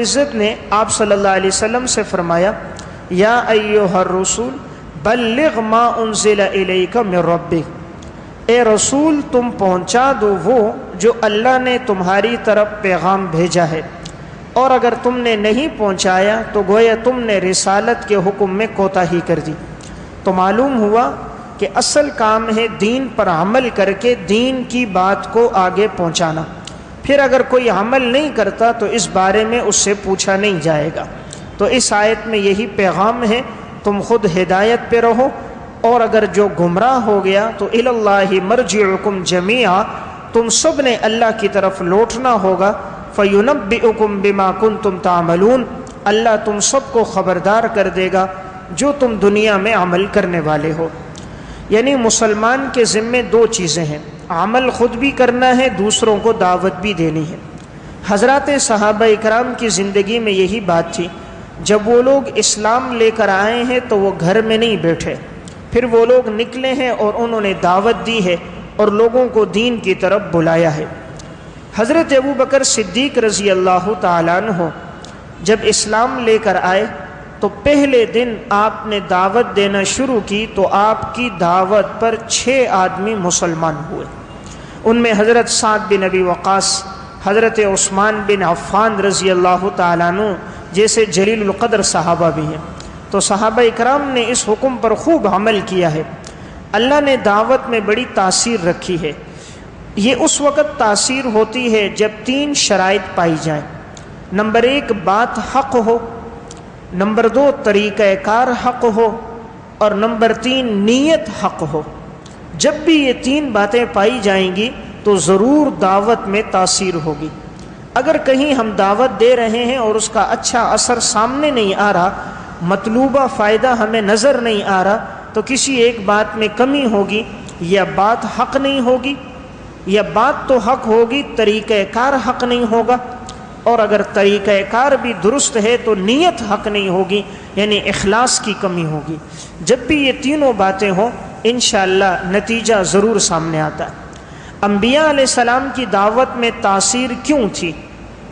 عزت نے آپ صلی اللہ علیہ وسلم سے فرمایا یا ایھا الرسول بلغ ما انزل الیک من ربک، اے رسول تم پہنچا دو وہ جو اللہ نے تمہاری طرف پیغام بھیجا ہے، اور اگر تم نے نہیں پہنچایا تو گویا تم نے رسالت کے حکم میں کوتاہی کر دی۔ تو معلوم ہوا کہ اصل کام ہے دین پر عمل کر کے دین کی بات کو آگے پہنچانا، پھر اگر کوئی عمل نہیں کرتا تو اس بارے میں اس سے پوچھا نہیں جائے گا۔ تو اس آیت میں یہی پیغام ہے، تم خود ہدایت پہ رہو، اور اگر جو گمراہ ہو گیا تو الی اللہ مرجعکم جمیعا، تم سب نے اللہ کی طرف لوٹنا ہوگا، فینبئکم بما کنتم تعملون، اللہ تم سب کو خبردار کر دے گا جو تم دنیا میں عمل کرنے والے ہو۔ یعنی مسلمان کے ذمے دو چیزیں ہیں، عمل خود بھی کرنا ہے، دوسروں کو دعوت بھی دینی ہے۔ حضرات صحابہ اکرام کی زندگی میں یہی بات تھی، جب وہ لوگ اسلام لے کر آئے ہیں تو وہ گھر میں نہیں بیٹھے، پھر وہ لوگ نکلے ہیں اور انہوں نے دعوت دی ہے اور لوگوں کو دین کی طرف بلایا ہے۔ حضرت ابوبکر صدیق رضی اللہ تعالیٰ عنہ جب اسلام لے کر آئے تو پہلے دن آپ نے دعوت دینا شروع کی تو آپ کی دعوت پر 6 آدمی مسلمان ہوئے۔ ان میں حضرت سعد بن ابی وقاص، حضرت عثمان بن عفان رضی اللہ تعالیٰ عنہ جیسے جلیل القدر صحابہ بھی ہیں۔ تو صحابہ اکرام نے اس حکم پر خوب عمل کیا ہے۔ اللہ نے دعوت میں بڑی تاثیر رکھی ہے۔ یہ اس وقت تاثیر ہوتی ہے جب 3 شرائط پائی جائیں۔ نمبر 1 بات حق ہو، نمبر 2 طریقہ کار حق ہو، اور نمبر 3 نیت حق ہو۔ جب بھی یہ 3 باتیں پائی جائیں گی تو ضرور دعوت میں تاثیر ہوگی۔ اگر کہیں ہم دعوت دے رہے ہیں اور اس کا اچھا اثر سامنے نہیں آ رہا، مطلوبہ فائدہ ہمیں نظر نہیں آ رہا، تو کسی ایک بات میں کمی ہوگی، یا بات حق نہیں ہوگی، یا بات تو حق ہوگی طریقہ کار حق نہیں ہوگا، اور اگر طریقہ کار بھی درست ہے تو نیت حق نہیں ہوگی، یعنی اخلاص کی کمی ہوگی۔ جب بھی یہ تینوں باتیں ہوں انشاءاللہ نتیجہ ضرور سامنے آتا ہے۔ انبیاء علیہ السلام کی دعوت میں تاثیر کیوں تھی؟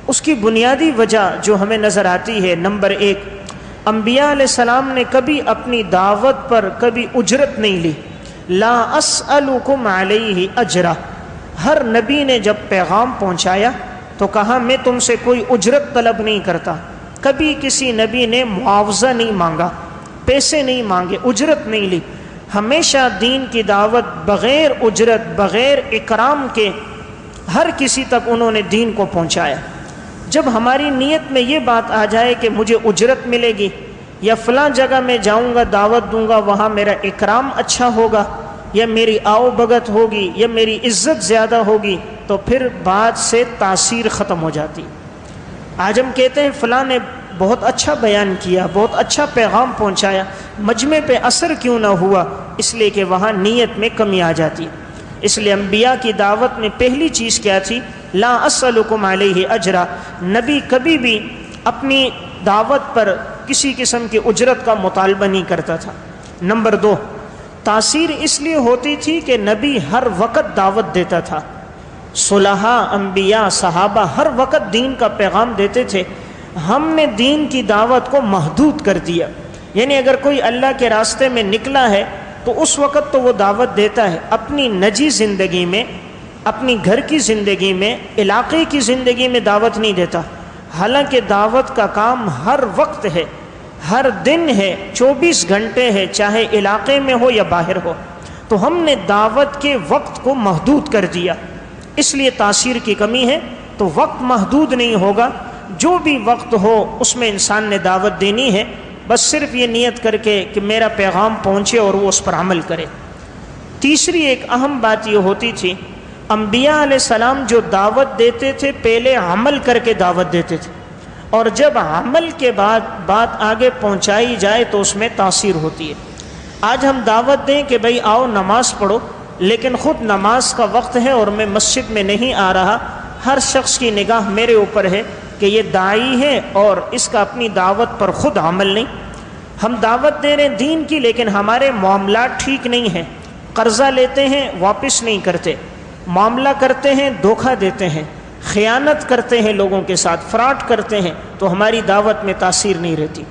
اس کی بنیادی وجہ جو ہمیں نظر آتی ہے، نمبر 1 انبیاء علیہ السلام نے کبھی اپنی دعوت پر کبھی اجرت نہیں لی۔ لا اسألکم علیہ اجرا، ہر نبی نے جب پیغام پہنچایا تو کہا میں تم سے کوئی اجرت طلب نہیں کرتا۔ کبھی کسی نبی نے معاوضہ نہیں مانگا، پیسے نہیں مانگے، اجرت نہیں لی۔ ہمیشہ دین کی دعوت بغیر اجرت، بغیر اکرام کے ہر کسی تک انہوں نے دین کو پہنچایا۔ جب ہماری نیت میں یہ بات آ جائے کہ مجھے اجرت ملے گی، یا فلاں جگہ میں جاؤں گا دعوت دوں گا وہاں میرا اکرام اچھا ہوگا، یا میری آؤ بھگت ہوگی، یا میری عزت زیادہ ہوگی، تو پھر بات سے تاثیر ختم ہو جاتی۔ آج ہم کہتے ہیں فلاں نے بہت اچھا بیان کیا، بہت اچھا پیغام پہنچایا، مجمع پہ اثر کیوں نہ ہوا؟ اس لیے کہ وہاں نیت میں کمی آ جاتی۔ اس لیے انبیاء کی دعوت میں پہلی چیز کیا تھی؟ لا اسألکم علیہ اجرا۔ نبی کبھی بھی اپنی دعوت پر کسی قسم کی اجرت کا مطالبہ نہیں کرتا تھا۔ نمبر 2 تاثیر اس لیے ہوتی تھی کہ نبی ہر وقت دعوت دیتا تھا۔ صلحاء، انبیاء، صحابہ ہر وقت دین کا پیغام دیتے تھے۔ ہم نے دین کی دعوت کو محدود کر دیا، یعنی اگر کوئی اللہ کے راستے میں نکلا ہے تو اس وقت تو وہ دعوت دیتا ہے، اپنی نجی زندگی میں، اپنی گھر کی زندگی میں، علاقے کی زندگی میں دعوت نہیں دیتا۔ حالانکہ دعوت کا کام ہر وقت ہے، ہر دن ہے، 24 گھنٹے ہے، چاہے علاقے میں ہو یا باہر ہو۔ تو ہم نے دعوت کے وقت کو محدود کر دیا، اس لیے تاثیر کی کمی ہے۔ تو وقت محدود نہیں ہوگا، جو بھی وقت ہو اس میں انسان نے دعوت دینی ہے، بس صرف یہ نیت کر کے کہ میرا پیغام پہنچے اور وہ اس پر عمل کرے۔ تیسری ایک اہم بات یہ ہوتی تھی، انبیاء علیہ السلام جو دعوت دیتے تھے پہلے عمل کر کے دعوت دیتے تھے، اور جب عمل کے بعد بات آگے پہنچائی جائے تو اس میں تاثیر ہوتی ہے۔ آج ہم دعوت دیں کہ بھئی آؤ نماز پڑھو، لیکن خود نماز کا وقت ہے اور میں مسجد میں نہیں آ رہا، ہر شخص کی نگاہ میرے اوپر ہے کہ یہ داعی ہے اور اس کا اپنی دعوت پر خود عمل نہیں۔ ہم دعوت دے رہے ہیں دین کی، لیکن ہمارے معاملات ٹھیک نہیں ہیں، قرضہ لیتے ہیں واپس نہیں کرتے، معاملہ کرتے ہیں دھوکہ دیتے ہیں، خیانت کرتے ہیں لوگوں کے ساتھ، فراڈ کرتے ہیں، تو ہماری دعوت میں تاثیر نہیں رہتی۔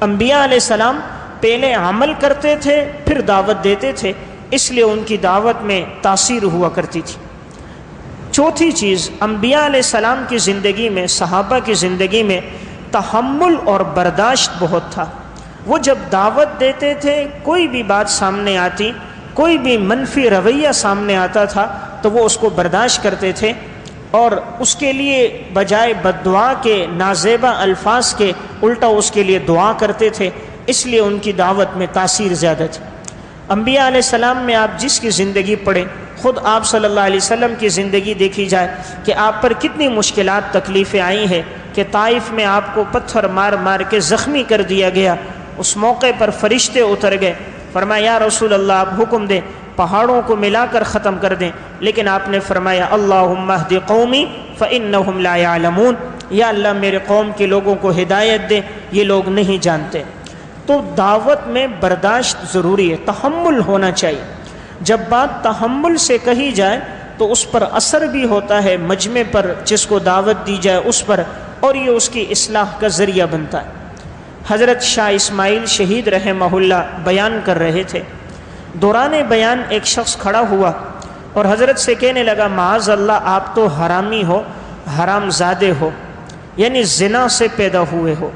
انبیاء علیہ السلام پہلے عمل کرتے تھے پھر دعوت دیتے تھے، اس لیے ان کی دعوت میں تاثیر ہوا کرتی تھی۔ چوتھی چیز، انبیاء علیہ السلام کی زندگی میں، صحابہ کی زندگی میں تحمل اور برداشت بہت تھا۔ وہ جب دعوت دیتے تھے، کوئی بھی بات سامنے آتی، کوئی بھی منفی رویہ سامنے آتا تھا تو وہ اس کو برداشت کرتے تھے، اور اس کے لیے بجائے بد دعا کے، نازیبا الفاظ کے، الٹا اس کے لیے دعا کرتے تھے، اس لیے ان کی دعوت میں تاثیر زیادہ تھی۔ انبیاء علیہ السلام میں آپ جس کی زندگی پڑھیں، خود آپ صلی اللہ علیہ وسلم کی زندگی دیکھی جائے کہ آپ پر کتنی مشکلات، تکلیفیں آئی ہیں، کہ طائف میں آپ کو پتھر مار مار کے زخمی کر دیا گیا۔ اس موقع پر فرشتے اتر گئے، فرمایا یا رسول اللہ آپ حکم دیں پہاڑوں کو ملا کر ختم کر دیں، لیکن آپ نے فرمایا اللہم اہد قومی فإنہم لا یعلمون، یا اللہ میرے قوم کے لوگوں کو ہدایت دے، یہ لوگ نہیں جانتے۔ تو دعوت میں برداشت ضروری ہے، تحمل ہونا چاہیے۔ جب بات تحمل سے کہی جائے تو اس پر اثر بھی ہوتا ہے، مجمع پر جس کو دعوت دی جائے اس پر، اور یہ اس کی اصلاح کا ذریعہ بنتا ہے۔ حضرت شاہ اسماعیل شہید رحمہ اللہ بیان کر رہے تھے، دوران بیان ایک شخص کھڑا ہوا اور حضرت سے کہنے لگا معاذ اللہ آپ تو حرامی ہو، حرام زادے ہو، یعنی زنا سے پیدا ہوئے ہو۔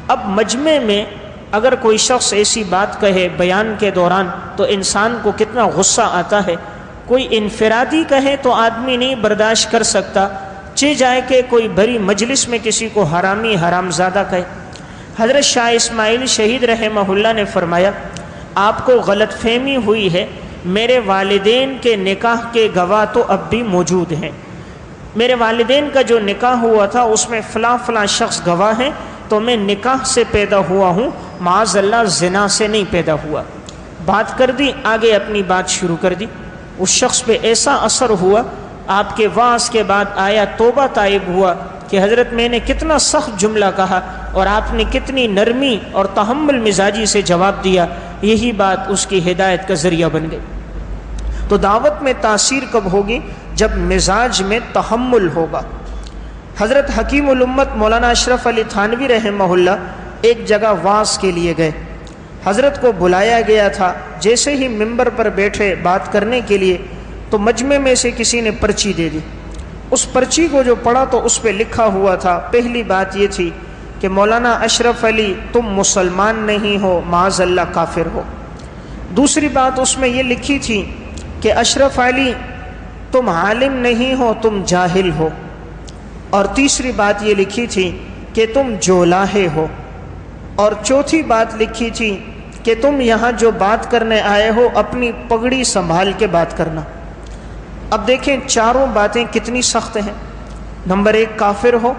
اب مجمع میں اگر کوئی شخص ایسی بات کہے بیان کے دوران تو انسان کو کتنا غصہ آتا ہے۔ کوئی انفرادی کہے تو آدمی نہیں برداشت کر سکتا، چہ جائے کہ کوئی بڑی مجلس میں کسی کو حرامی، حرام زادہ کہے۔ حضرت شاہ اسماعیل شہید رحمہ اللہ نے فرمایا آپ کو غلط فہمی ہوئی ہے، میرے والدین کے نکاح کے گواہ تو اب بھی موجود ہیں، میرے والدین کا جو نکاح ہوا تھا اس میں فلاں فلاں شخص گواہ ہیں، تو میں نکاح سے پیدا ہوا ہوں، معاذ اللہ زنا سے نہیں پیدا ہوا۔ بات کر دی، آگے اپنی بات شروع کر دی۔ اس شخص پہ ایسا اثر ہوا، آپ کے وعظ کے بعد آیا توبہ طائب ہوا کہ حضرت میں نے کتنا سخت جملہ کہا اور آپ نے کتنی نرمی اور تحمل مزاجی سے جواب دیا، یہی بات اس کی ہدایت کا ذریعہ بن گئی۔ تو دعوت میں تاثیر کب ہوگی؟ جب مزاج میں تحمل ہوگا۔ حضرت حکیم الامت مولانا اشرف علی تھانوی رحمہ اللہ ایک جگہ وعظ کے لیے گئے، حضرت کو بلایا گیا تھا، جیسے ہی ممبر پر بیٹھے بات کرنے کے لیے تو مجمع میں سے کسی نے پرچی دے دی۔ اس پرچی کو جو پڑھا تو اس پہ لکھا ہوا تھا، پہلی بات یہ تھی کہ مولانا اشرف علی تم مسلمان نہیں ہو، معاذ اللہ کافر ہو۔ دوسری بات اس میں یہ لکھی تھی کہ اشرف علی تم عالم نہیں ہو، تم جاہل ہو۔ اور تیسری بات یہ لکھی تھی کہ تم جولاہے ہو۔ اور چوتھی بات لکھی تھی کہ تم یہاں جو بات کرنے آئے ہو اپنی پگڑی سنبھال کے بات کرنا۔ اب دیکھیں چاروں باتیں کتنی سخت ہیں۔ نمبر 1 کافر ہو،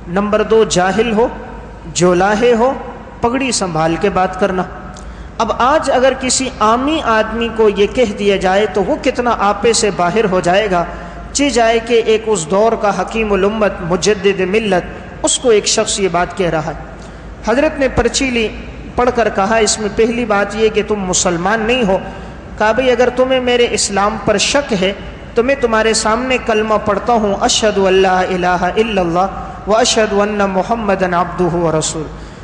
نمبر 2 جاہل ہو، جولاہے ہو، پگڑی سنبھال کے بات کرنا۔ اب آج اگر کسی عامی آدمی کو یہ کہہ دیا جائے تو وہ کتنا آپے سے باہر ہو جائے گا، چہ جائے کہ ایک اس دور کا حکیم الامت مجدد ملت، اس کو ایک شخص یہ بات کہہ رہا ہے۔ حضرت نے پرچی لی، پڑھ کر کہا اس میں پہلی بات یہ کہ تم مسلمان نہیں ہو۔ کہا بھئی اگر تمہیں میرے اسلام پر شک ہے تو میں تمہارے سامنے کلمہ پڑھتا ہوں، اشہد ان لا الہ الا اللہ و اشہد ان محمدًا عبدہ و رسول،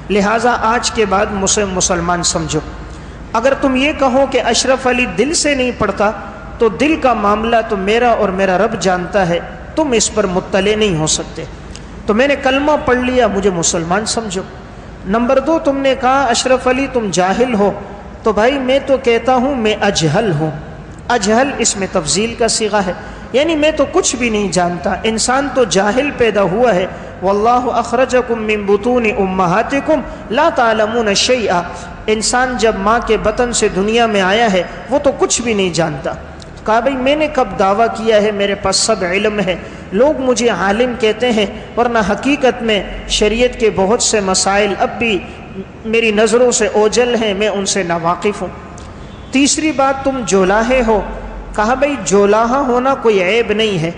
لہٰذا آج کے بعد مجھے مسلمان سمجھو۔ اگر تم یہ کہو کہ اشرف علی دل سے نہیں پڑھتا تو دل کا معاملہ تو میرا اور میرا رب جانتا ہے، تم اس پر مطلع نہیں ہو سکتے، تو میں نے کلمہ پڑھ لیا، مجھے مسلمان سمجھو۔ نمبر 2 تم نے کہا اشرف علی تم جاہل ہو، تو بھائی میں تو کہتا ہوں میں اجہل ہوں۔ اجہل اس میں تفضیل کا صیغہ ہے، یعنی میں تو کچھ بھی نہیں جانتا، انسان تو جاہل پیدا ہوا ہے۔ واللہ اخرجکم من بطون امہاتکم لا تعلمون شیئا، انسان جب ماں کے بطن سے دنیا میں آیا ہے وہ تو کچھ بھی نہیں جانتا۔ کہا بھئی میں نے کب دعویٰ کیا ہے میرے پاس سب علم ہے، لوگ مجھے عالم کہتے ہیں، ورنہ حقیقت میں شریعت کے بہت سے مسائل اب بھی میری نظروں سے اوجھل ہیں، میں ان سے ناواقف ہوں۔ تیسری بات تم جولاہے ہو۔ کہا بھئی جولاہا ہونا کوئی عیب نہیں ہے،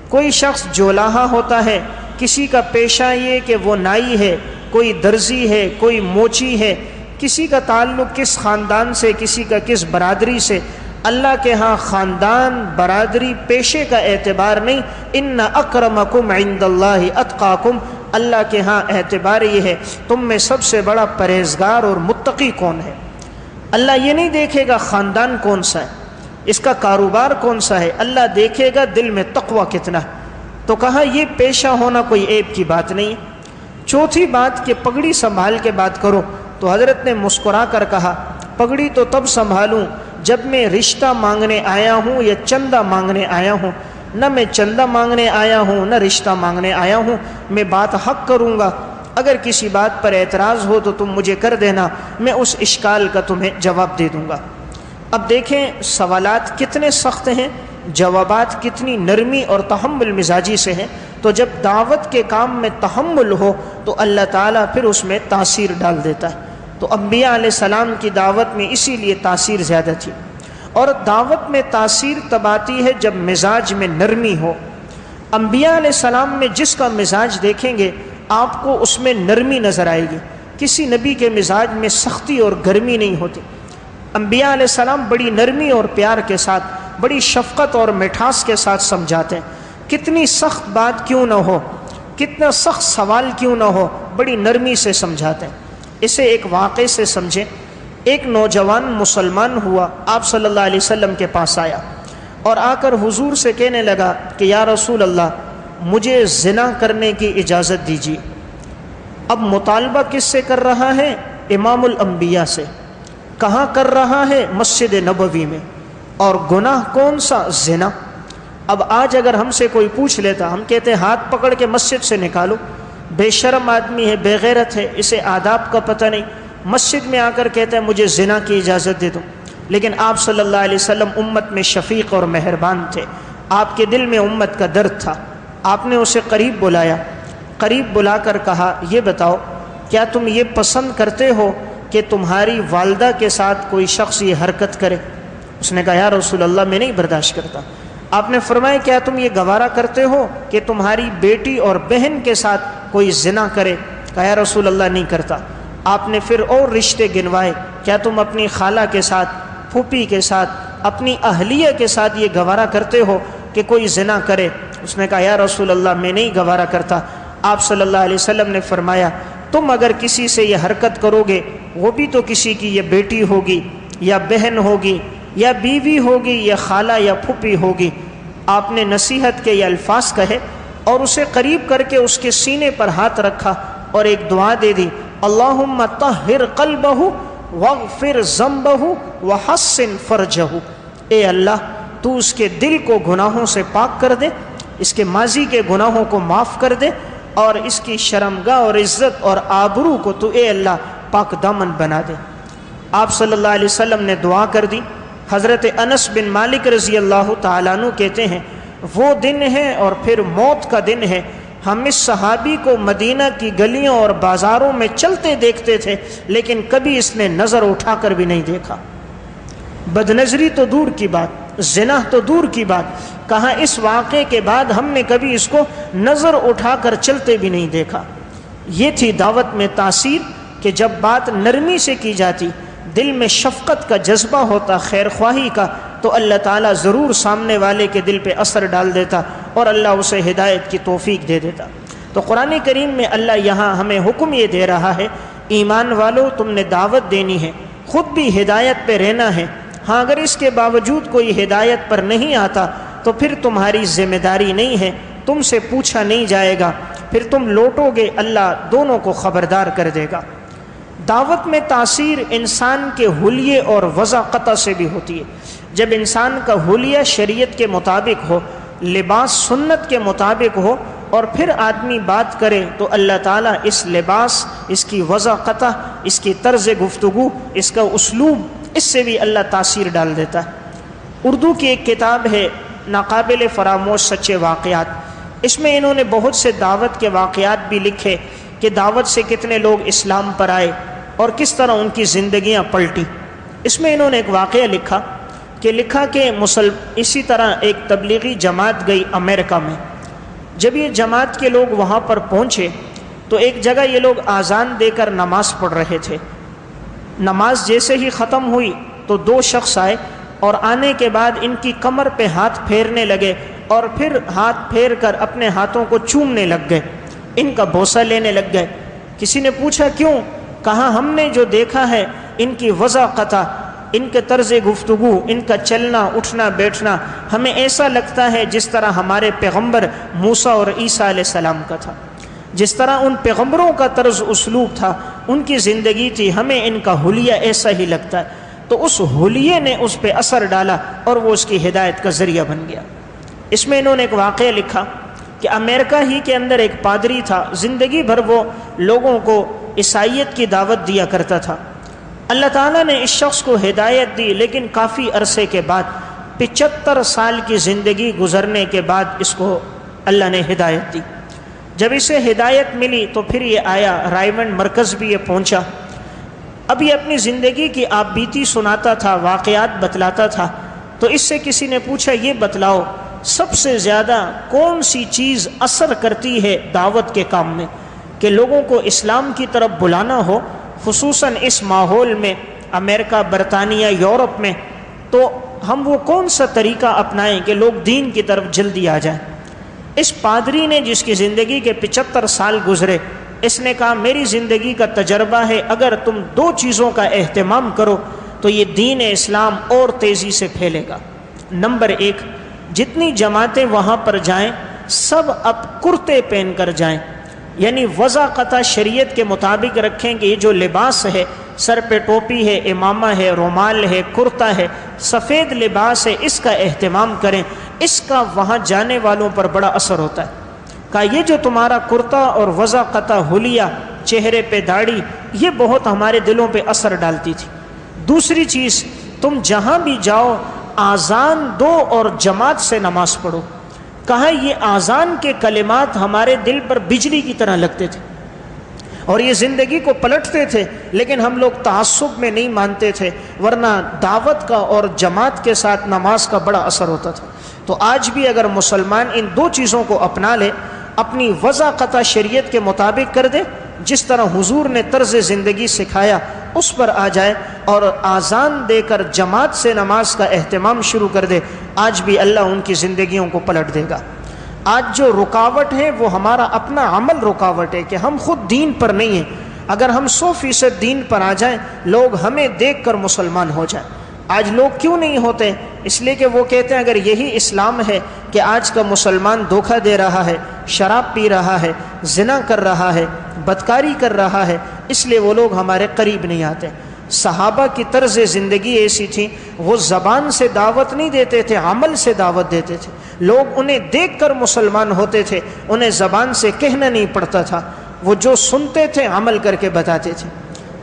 کوئی شخص جولاہا ہوتا ہے، کسی کا پیشہ یہ کہ وہ نائی ہے، کوئی درزی ہے، کوئی موچی ہے، کسی کا تعلق کس خاندان سے، کسی کا کس برادری سے، اللہ کے ہاں خاندان، برادری، پیشے کا اعتبار نہیں، ان اکرمکم عند اللہ اتقاکم، اللہ کے ہاں اعتبار یہ ہے تم میں سب سے بڑا پرہیزگار اور متقی کون ہے۔ اللہ یہ نہیں دیکھے گا خاندان کون سا ہے، اس کا کاروبار کون سا ہے، اللہ دیکھے گا دل میں تقوی کتنا ہے۔ تو کہا یہ پیشہ ہونا کوئی عیب کی بات نہیں ہے۔ چوتھی بات کہ پگڑی سنبھال کے بات کرو، تو حضرت نے مسکرا کر کہا پگڑی تو تب سنبھالوں جب میں رشتہ مانگنے آیا ہوں یا چندہ مانگنے آیا ہوں، نہ میں چندہ مانگنے آیا ہوں نہ رشتہ مانگنے آیا ہوں، میں بات حق کروں گا، اگر کسی بات پر اعتراض ہو تو تم مجھے کر دینا، میں اس اشکال کا تمہیں جواب دے دوں گا۔ اب دیکھیں سوالات کتنے سخت ہیں، جوابات کتنی نرمی اور تحمل مزاجی سے ہیں۔ تو جب دعوت کے کام میں تحمل ہو تو اللہ تعالیٰ پھر اس میں تاثیر ڈال دیتا ہے۔ تو انبیاء علیہ السلام کی دعوت میں اسی لیے تاثیر زیادہ تھی، اور دعوت میں تاثیر تب آتی ہے جب مزاج میں نرمی ہو۔ انبیاء علیہ السلام میں جس کا مزاج دیکھیں گے آپ کو اس میں نرمی نظر آئے گی، کسی نبی کے مزاج میں سختی اور گرمی نہیں ہوتی۔ انبیاء علیہ السلام بڑی نرمی اور پیار کے ساتھ، بڑی شفقت اور مٹھاس کے ساتھ سمجھاتے ہیں، کتنی سخت بات کیوں نہ ہو، کتنا سخت سوال کیوں نہ ہو، بڑی نرمی سے سمجھاتے ہیں۔ اسے ایک واقعے سے سمجھیں۔ ایک نوجوان مسلمان ہوا، آپ صلی اللہ علیہ وسلم کے پاس آیا اور آ کر حضور سے کہنے لگا کہ یا رسول اللہ مجھے زنا کرنے کی اجازت دیجیے۔ اب مطالبہ کس سے کر رہا ہے؟ امام الانبیاء سے۔ کہاں کر رہا ہے؟ مسجد نبوی میں۔ اور گناہ کون سا؟ زنا۔ اب آج اگر ہم سے کوئی پوچھ لیتا، ہم کہتے ہیں ہاتھ پکڑ کے مسجد سے نکالو، بے شرم آدمی ہے، بے غیرت ہے، اسے آداب کا پتہ نہیں، مسجد میں آ کر کہتے ہیں مجھے زنا کی اجازت دے دو۔ لیکن آپ صلی اللہ علیہ وسلم امت میں شفیق اور مہربان تھے، آپ کے دل میں امت کا درد تھا، آپ نے اسے قریب بلایا، قریب بلا کر کہا یہ بتاؤ کیا تم یہ پسند کرتے ہو کہ تمہاری والدہ کے ساتھ کوئی شخص یہ حرکت کرے؟ اس نے کہا یا رسول اللہ میں نہیں برداشت کرتا۔ آپ نے فرمایا کیا تم یہ گوارا کرتے ہو کہ تمہاری بیٹی اور بہن کے ساتھ کوئی زنا کرے؟ کہا یا رسول اللہ نہیں کرتا۔ آپ نے پھر اور رشتے گنوائے، کیا تم اپنی خالہ کے ساتھ، پھوپھی کے ساتھ، اپنی اہلیہ کے ساتھ یہ گوارا کرتے ہو کہ کوئی زنا کرے؟ اس نے کہا یا رسول اللہ میں نہیں گوارا کرتا۔ آپ صلی اللہ علیہ وسلم نے فرمایا تم اگر کسی سے یہ حرکت کرو گے، وہ بھی تو کسی کی یہ بیٹی ہوگی یا بہن ہوگی یا بیوی ہوگی یا خالہ یا پھوپھی ہوگی۔ آپ نے نصیحت کے یہ الفاظ کہے اور اسے قریب کر کے اس کے سینے پر ہاتھ رکھا اور ایک دعا دے دی، اللہم طہر قلبہ واغفر ذنبہ وحسن فرجہ۔ اے اللہ تو اس کے دل کو گناہوں سے پاک کر دے، اس کے ماضی کے گناہوں کو معاف کر دے، اور اس کی شرمگاہ اور عزت اور آبرو کو تو اے اللہ پاک دامن بنا دے۔ آپ صلی اللہ علیہ وسلم نے دعا کر دی۔ حضرت انس بن مالک رضی اللہ تعالیٰ عنہ کہتے ہیں وہ دن ہے اور پھر موت کا دن ہے، ہم اس صحابی کو مدینہ کی گلیوں اور بازاروں میں چلتے دیکھتے تھے لیکن کبھی اس نے نظر اٹھا کر بھی نہیں دیکھا۔ بدنظری تو دور کی بات، زنا تو دور کی بات، کہاں اس واقعے کے بعد ہم نے کبھی اس کو نظر اٹھا کر چلتے بھی نہیں دیکھا۔ یہ تھی دعوت میں تاثیر کہ جب بات نرمی سے کی جاتی، دل میں شفقت کا جذبہ ہوتا، خیر خواہی کا، تو اللہ تعالیٰ ضرور سامنے والے کے دل پہ اثر ڈال دیتا اور اللہ اسے ہدایت کی توفیق دے دیتا۔ تو قرآن کریم میں اللہ یہاں ہمیں حکم یہ دے رہا ہے ایمان والو تم نے دعوت دینی ہے، خود بھی ہدایت پہ رہنا ہے۔ ہاں اگر اس کے باوجود کوئی ہدایت پر نہیں آتا تو پھر تمہاری ذمہ داری نہیں ہے، تم سے پوچھا نہیں جائے گا، پھر تم لوٹو گے، اللہ دونوں کو خبردار کر دے گا۔ دعوت میں تاثیر انسان کے حلیے اور وضاقتہ سے بھی ہوتی ہے۔ جب انسان کا حلیہ شریعت کے مطابق ہو، لباس سنت کے مطابق ہو، اور پھر آدمی بات کرے تو اللہ تعالیٰ اس لباس، اس کی وضاقتہ، اس کی طرز گفتگو، اس کا اسلوب، اس سے بھی اللہ تاثیر ڈال دیتا ہے۔ اردو کی ایک کتاب ہے ناقابل فراموش سچے واقعات، اس میں انہوں نے بہت سے دعوت کے واقعات بھی لکھے کہ دعوت سے کتنے لوگ اسلام پر آئے اور کس طرح ان کی زندگیاں پلٹی۔ اس میں انہوں نے ایک واقعہ لکھا کہ اسی طرح ایک تبلیغی جماعت گئی امریکہ میں۔ جب یہ جماعت کے لوگ وہاں پر پہنچے تو ایک جگہ یہ لوگ آذان دے کر نماز پڑھ رہے تھے۔ نماز جیسے ہی ختم ہوئی تو دو شخص آئے اور آنے کے بعد ان کی کمر پہ ہاتھ پھیرنے لگے اور پھر ہاتھ پھیر کر اپنے ہاتھوں کو چومنے لگ گئے، ان کا بوسہ لینے لگ گئے۔ کسی نے پوچھا کیوں؟ کہا ہم نے جو دیکھا ہے ان کی وضاقتہ، ان کے طرز گفتگو، ان کا چلنا اٹھنا بیٹھنا، ہمیں ایسا لگتا ہے جس طرح ہمارے پیغمبر موسیٰ اور عیسیٰ علیہ السلام کا تھا، جس طرح ان پیغمبروں کا طرز اسلوب تھا، ان کی زندگی تھی، ہمیں ان کا حلیہ ایسا ہی لگتا ہے۔ تو اس حلیے نے اس پہ اثر ڈالا اور وہ اس کی ہدایت کا ذریعہ بن گیا۔ اس میں انہوں نے ایک واقعہ لکھا کہ امریکہ ہی کے اندر ایک پادری تھا، زندگی بھر وہ لوگوں کو عیسائیت کی دعوت دیا کرتا تھا۔ اللہ تعالیٰ نے اس شخص کو ہدایت دی، لیکن کافی عرصے کے بعد 75 سال کی زندگی گزرنے کے بعد اس کو اللہ نے ہدایت دی۔ جب اسے ہدایت ملی تو پھر یہ آیا، رائمنڈ مرکز بھی یہ پہنچا۔ اب یہ اپنی زندگی کی آپ بیتی سناتا تھا، واقعات بتلاتا تھا۔ تو اس سے کسی نے پوچھا یہ بتلاؤ سب سے زیادہ کون سی چیز اثر کرتی ہے دعوت کے کام میں، کہ لوگوں کو اسلام کی طرف بلانا ہو، خصوصاً اس ماحول میں، امریکہ، برطانیہ، یورپ میں، تو ہم وہ کون سا طریقہ اپنائیں کہ لوگ دین کی طرف جلدی آ جائیں؟ اس پادری نے، جس کی زندگی کے 75 سال گزرے، اس نے کہا میری زندگی کا تجربہ ہے اگر تم 2 چیزوں کا اہتمام کرو تو یہ دین اسلام اور تیزی سے پھیلے گا۔ نمبر 1، جتنی جماعتیں وہاں پر جائیں سب اب کرتے پہن کر جائیں، یعنی وضاقتہ شریعت کے مطابق رکھیں کہ یہ جو لباس ہے، سر پہ ٹوپی ہے، امامہ ہے، رومال ہے، کرتا ہے، سفید لباس ہے، اس کا اہتمام کریں۔ اس کا وہاں جانے والوں پر بڑا اثر ہوتا ہے۔ کہا یہ جو تمہارا کرتا اور وضاقتہ حلیہ، چہرے پہ داڑھی، یہ بہت ہمارے دلوں پہ اثر ڈالتی تھی۔ دوسری چیز، تم جہاں بھی جاؤ آذان دو اور جماعت سے نماز پڑھو۔ کہا یہ آذان کے کلمات ہمارے دل پر بجلی کی طرح لگتے تھے اور یہ زندگی کو پلٹتے تھے، لیکن ہم لوگ تعصب میں نہیں مانتے تھے، ورنہ دعوت کا اور جماعت کے ساتھ نماز کا بڑا اثر ہوتا تھا۔ تو آج بھی اگر مسلمان ان 2 چیزوں کو اپنا لے، اپنی وضاقتہ شریعت کے مطابق کر دے، جس طرح حضور نے طرز زندگی سکھایا اس پر آ جائے، اور آذان دے کر جماعت سے نماز کا اہتمام شروع کر دے، آج بھی اللہ ان کی زندگیوں کو پلٹ دے گا۔ آج جو رکاوٹ ہے وہ ہمارا اپنا عمل رکاوٹ ہے کہ ہم خود دین پر نہیں ہیں۔ اگر ہم 100% دین پر آ جائیں، لوگ ہمیں دیکھ کر مسلمان ہو جائیں۔ آج لوگ کیوں نہیں ہوتے؟ اس لیے کہ وہ کہتے ہیں اگر یہی اسلام ہے کہ آج کا مسلمان دھوکہ دے رہا ہے، شراب پی رہا ہے، زنا کر رہا ہے، بدکاری کر رہا ہے، اس لیے وہ لوگ ہمارے قریب نہیں آتے۔ صحابہ کی طرز زندگی ایسی تھی، وہ زبان سے دعوت نہیں دیتے تھے، عمل سے دعوت دیتے تھے۔ لوگ انہیں دیکھ کر مسلمان ہوتے تھے، انہیں زبان سے کہنا نہیں پڑتا تھا، وہ جو سنتے تھے عمل کر کے بتاتے تھے۔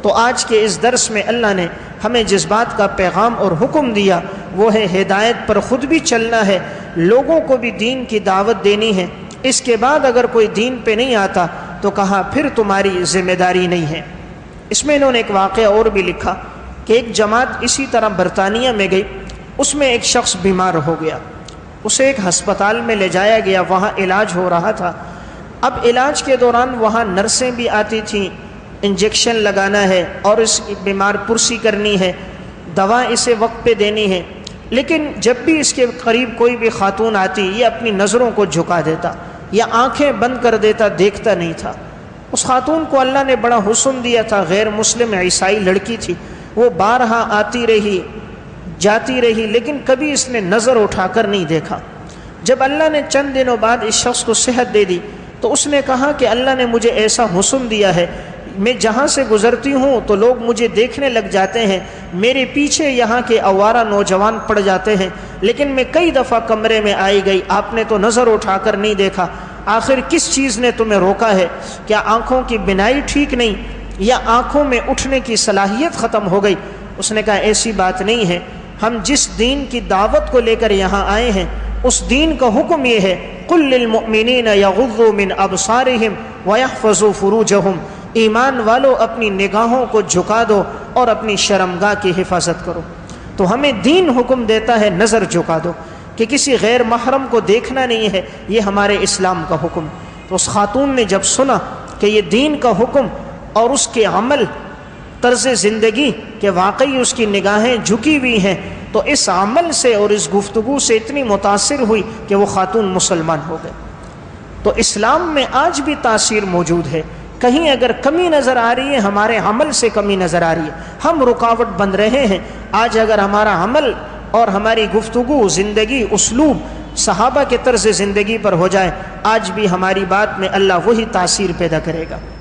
تو آج کے اس درس میں اللہ نے ہمیں جس بات کا پیغام اور حکم دیا وہ ہے ہدایت پر خود بھی چلنا ہے، لوگوں کو بھی دین کی دعوت دینی ہے۔ اس کے بعد اگر کوئی دین پہ نہیں آتا تو کہا پھر تمہاری ذمہ داری نہیں ہے۔ اس میں انہوں نے ایک واقعہ اور بھی لکھا کہ ایک جماعت اسی طرح برطانیہ میں گئی، اس میں ایک شخص بیمار ہو گیا، اسے ایک ہسپتال میں لے جایا گیا، وہاں علاج ہو رہا تھا۔ اب علاج کے دوران وہاں نرسیں بھی آتی تھیں، انجیکشن لگانا ہے اور اس بیمار پرسی کرنی ہے، دوا اسے وقت پہ دینی ہے، لیکن جب بھی اس کے قریب کوئی بھی خاتون آتی یہ اپنی نظروں کو جھکا دیتا یا آنکھیں بند کر دیتا، دیکھتا نہیں تھا۔ اس خاتون کو اللہ نے بڑا حسن دیا تھا، غیر مسلم عیسائی لڑکی تھی، وہ بارہا آتی رہی جاتی رہی، لیکن کبھی اس نے نظر اٹھا کر نہیں دیکھا۔ جب اللہ نے چند دنوں بعد اس شخص کو صحت دے دی تو اس نے کہا کہ اللہ نے مجھے ایسا حسن دیا ہے، میں جہاں سے گزرتی ہوں تو لوگ مجھے دیکھنے لگ جاتے ہیں، میرے پیچھے یہاں کے آوارہ نوجوان پڑ جاتے ہیں، لیکن میں کئی دفعہ کمرے میں آئی گئی، آپ نے تو نظر اٹھا کر نہیں دیکھا، آخر کس چیز نے تمہیں روکا ہے؟ کیا آنکھوں کی بینائی ٹھیک نہیں یا آنکھوں میں اٹھنے کی صلاحیت ختم ہو گئی؟ اس نے کہا ایسی بات نہیں ہے، ہم جس دین کی دعوت کو لے کر یہاں آئے ہیں اس دین کا حکم یہ ہے قُلْ لِلْمُؤْمِنِينَ يَغُضُّوا مِنْ أَبْصَارِهِمْ وَيَحْفَظُوا فُرُوجَهُمْ، ایمان والو اپنی نگاہوں کو جھکا دو اور اپنی شرمگاہ کی حفاظت کرو۔ تو ہمیں دین حکم دیتا ہے نظر جھکا دو، کہ کسی غیر محرم کو دیکھنا نہیں ہے، یہ ہمارے اسلام کا حکم۔ تو اس خاتون نے جب سنا کہ یہ دین کا حکم اور اس کے عمل طرز زندگی کہ واقعی اس کی نگاہیں جھکی ہوئی ہیں، تو اس عمل سے اور اس گفتگو سے اتنی متاثر ہوئی کہ وہ خاتون مسلمان ہو گئے۔ تو اسلام میں آج بھی تاثیر موجود ہے۔ کہیں اگر کمی نظر آ رہی ہے، ہمارے عمل سے کمی نظر آ رہی ہے، ہم رکاوٹ بن رہے ہیں۔ آج اگر ہمارا عمل اور ہماری گفتگو، زندگی، اسلوب صحابہ کے طرز زندگی پر ہو جائے، آج بھی ہماری بات میں اللہ وہی تاثیر پیدا کرے گا۔